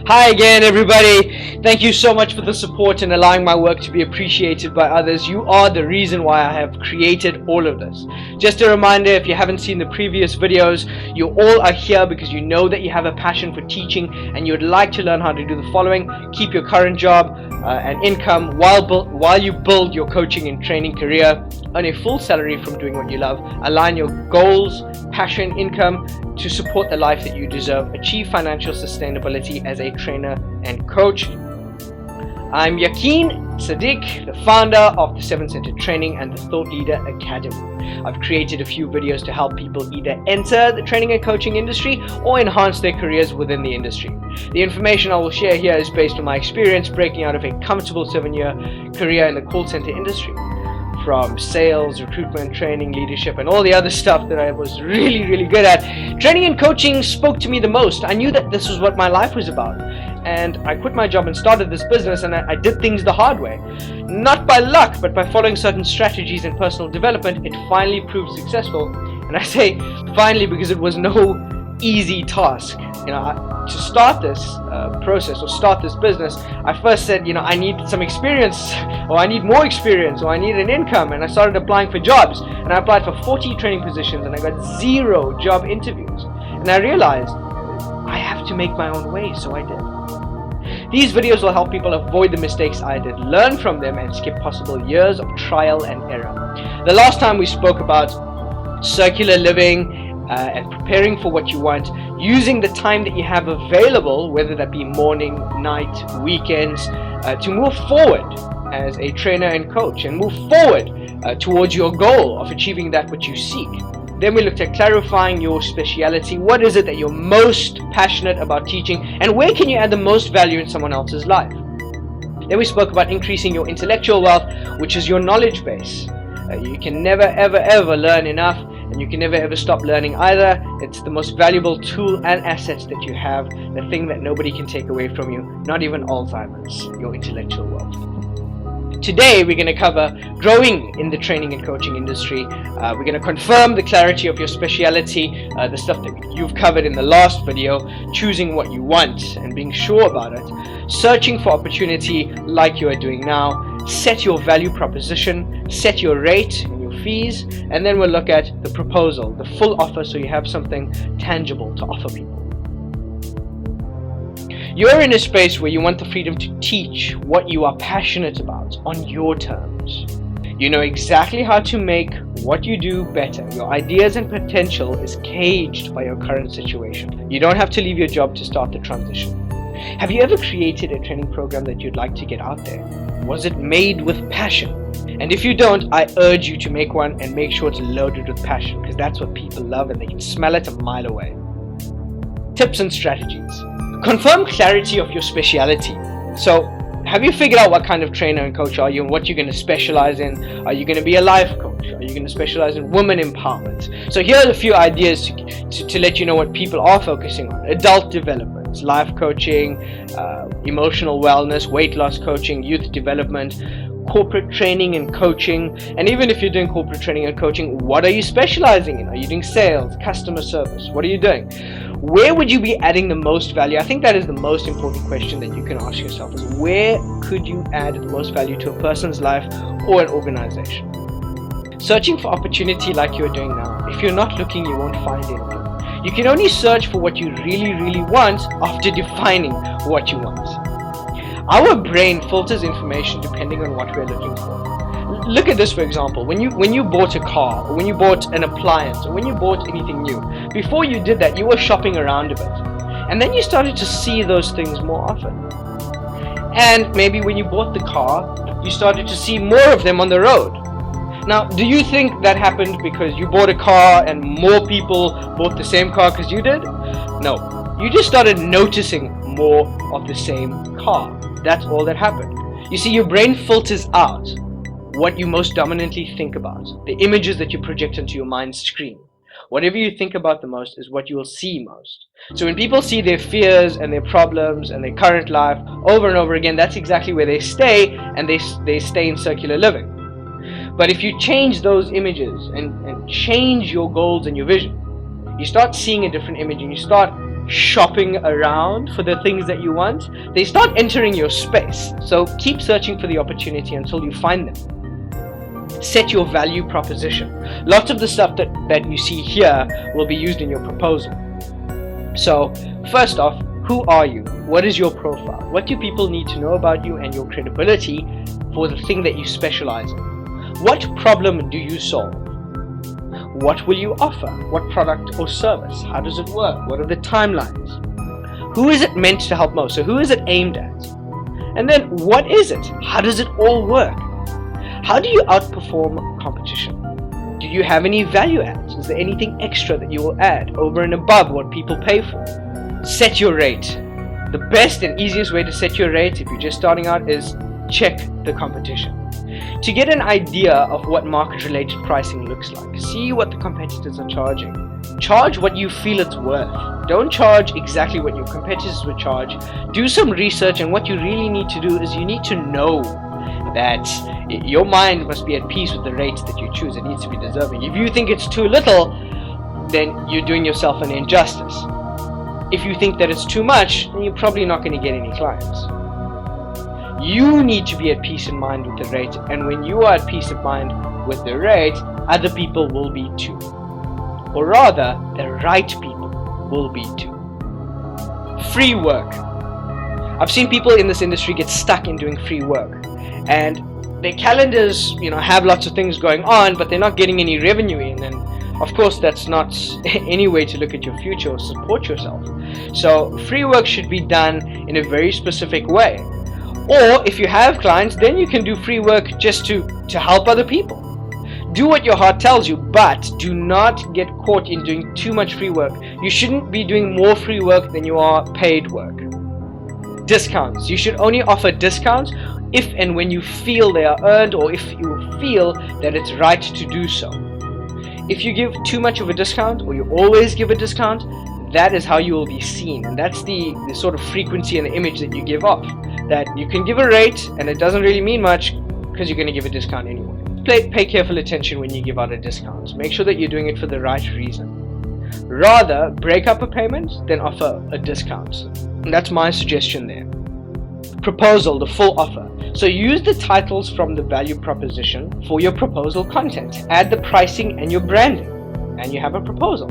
Hi again, everybody. Thank you so much for the support and allowing my work to be appreciated by others. You are the reason why I have created all of this. Just a reminder, if you haven't seen the previous videos, you all are here because you know that you have a passion for teaching and you would like to learn how to do the following. Keep your current job and income while you build your coaching and training career. Earn a full salary from doing what you love. Align your goals, passion, income to support the life that you deserve. Achieve financial sustainability as a trainer and coach. I'm Yaqeen Sadiq, the founder of the Seven Centered Training and the Thought Leader Academy. I've created a few videos to help people either enter the training and coaching industry or enhance their careers within the industry. The information I will share here is based on my experience breaking out of a comfortable 7-year career in the call center industry. From sales, recruitment, training, leadership, and all the other stuff that I was really good at, training and coaching spoke to me the most. I knew that this was what my life was about. And I quit my job and started this business, and I did things the hard way. Not by luck, but by following certain strategies in personal development, it finally proved successful. And I say finally because it was no easy task. To start this process or start this business, I first said, I need some experience, or I need more experience, or I need an income, and I started applying for jobs, and I applied for 40 training positions, and I got 0 job interviews, and I realized I have to make my own way, so I did. These videos will help people avoid the mistakes I did, learn from them, and skip possible years of trial and error. The last time we spoke about circular living and preparing for what you want, using the time that you have available, whether that be morning, night, weekends, to move forward as a trainer and coach and move forward towards your goal of achieving that which you seek. Then we looked at clarifying your speciality. What is it that you're most passionate about teaching, and where can you add the most value in someone else's life? Then we spoke about increasing your intellectual wealth, which is your knowledge base. You can never ever learn enough, and you can never ever stop learning either. It's the most valuable tool and assets that you have, the thing that nobody can take away from you, not even Alzheimer's, your intellectual wealth. Today we're going to cover growing in the training and coaching industry. We're going to confirm the clarity of your speciality, the stuff that you've covered in the last video, choosing what you want and being sure about it, searching for opportunity like you are doing now, set your value proposition, set your rate and your fees, and then we'll look at the proposal, the full offer, so you have something tangible to offer people. You're in a space where you want the freedom to teach what you are passionate about on your terms. You know exactly how to make what you do better. Your ideas and potential is caged by your current situation. You don't have to leave your job to start the transition. Have you ever created a training program that you'd like to get out there? Was it made with passion? And if you don't, I urge you to make one and make sure it's loaded with passion, because that's what people love and they can smell it a mile away. Tips and strategies. Confirm clarity of your speciality. So, have you figured out what kind of trainer and coach are you and what you're going to specialize in? Are you going to be a life coach? Are you going to specialize in women empowerment? So here are a few ideas to let you know what people are focusing on. Adult development, life coaching, emotional wellness, weight loss coaching, youth development, corporate training and coaching. And even if you're doing corporate training and coaching, what are you specializing in? Are you doing sales, customer service? What are you doing? Where would you be adding the most value? I think that is the most important question that you can ask yourself, is where could you add the most value to a person's life or an organization? Searching for opportunity like you're doing now. If you're not looking, you won't find anything. You can only search for what you really want after defining what you want. Our brain filters information depending on what we're looking for. Look at this, for example. When you bought a car, or when you bought an appliance, or when you bought anything new, before you did that, you were shopping around a bit. And then you started to see those things more often. And maybe when you bought the car, you started to see more of them on the road. Now, do you think that happened because you bought a car and more people bought the same car because you did? No. You just started noticing more of the same car. That's all that happened. You see, your brain filters out what you most dominantly think about, the images that you project into your mind's screen. Whatever you think about the most is what you will see most. So when people see their fears and their problems and their current life over and over again, that's exactly where they stay, and they stay in circular living. But if you change those images and change your goals and your vision, you start seeing a different image, and you start shopping around for the things that you want, they start entering your space. So keep searching for the opportunity until you find them. Set your value proposition. Lots of the stuff that you see here will be used in your proposal. So first off, who are you? What is your profile? What do people need to know about you and your credibility for the thing that you specialize in? What problem do you solve? What will you offer? What product or service? How does it work? What are the timelines? Who is it meant to help most? So who is it aimed at? And then what is it? How does it all work? How do you outperform competition? Do you have any value adds? Is there anything extra that you will add over and above what people pay for? Set your rate. The best and easiest way to set your rate if you're just starting out is check the competition. To get an idea of what market-related pricing looks like, see what the competitors are charging. Charge what you feel it's worth. Don't charge exactly what your competitors would charge. Do some research, and what you really need to do is you need to know that your mind must be at peace with the rates that you choose. It needs to be deserving. If you think it's too little, then you're doing yourself an injustice. If you think that it's too much, then you're probably not going to get any clients. You need to be at peace in mind with the rate, and when you are at peace of mind with the rate, other people will be too. Or rather, the right people will be too. Free work. I've seen people in this industry get stuck in doing free work, and their calendars, have lots of things going on, but they're not getting any revenue in, and of course that's not any way to look at your future or support yourself. So free work should be done in a very specific way. Or if you have clients, then you can do free work just to help other people. Do what your heart tells you, but do not get caught in doing too much free work. You shouldn't be doing more free work than you are paid work. Discounts. You should only offer discounts if and when you feel they are earned, or if you feel that it's right to do so. If you give too much of a discount, or you always give a discount, that is how you will be seen, and that's the sort of frequency and the image that you give off. That you can give a rate and it doesn't really mean much because you're going to give a discount anyway. Pay careful attention when you give out a discount. Make sure that you're doing it for the right reason. Rather, break up a payment than offer a discount. And that's my suggestion there. Proposal, the full offer. So use the titles from the value proposition for your proposal content. Add the pricing and your branding, and you have a proposal.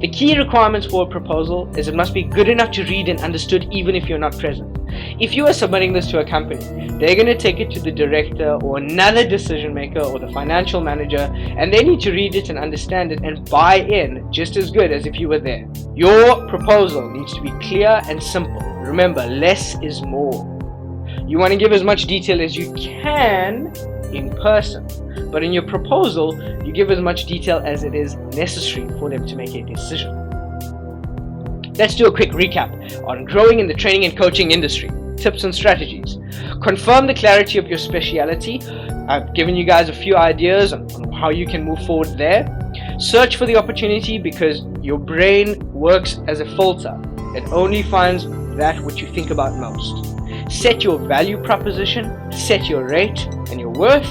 The key requirements for a proposal is it must be good enough to read and understood even if you're not present. If you are submitting this to a company, they're going to take it to the director or another decision maker or the financial manager, and they need to read it and understand it and buy in just as good as if you were there. Your proposal needs to be clear and simple. Remember, less is more. You want to give as much detail as you can in person, but in your proposal, you give as much detail as it is necessary for them to make a decision. Let's do a quick recap on growing in the training and coaching industry. Tips and strategies. Confirm the clarity of your speciality. I've given you guys a few ideas on how you can move forward there. Search for the opportunity because your brain works as a filter. It only finds that which you think about most. Set your value proposition, set your rate and your worth,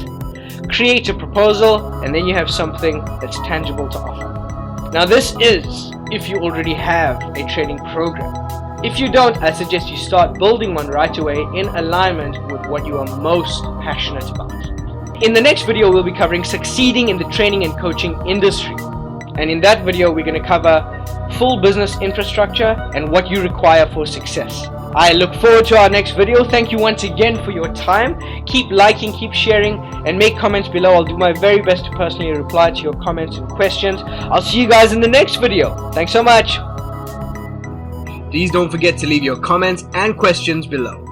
create a proposal, and then you have something that's tangible to offer. Now this is if you already have a training program. If you don't, I suggest you start building one right away in alignment with what you are most passionate about. In the next video, we'll be covering succeeding in the training and coaching industry. And in that video, we're going to cover full business infrastructure and what you require for success. I look forward to our next video. Thank you once again for your time. Keep liking, keep sharing, and make comments below. I'll do my very best to personally reply to your comments and questions. I'll see you guys in the next video. Thanks so much. Please don't forget to leave your comments and questions below.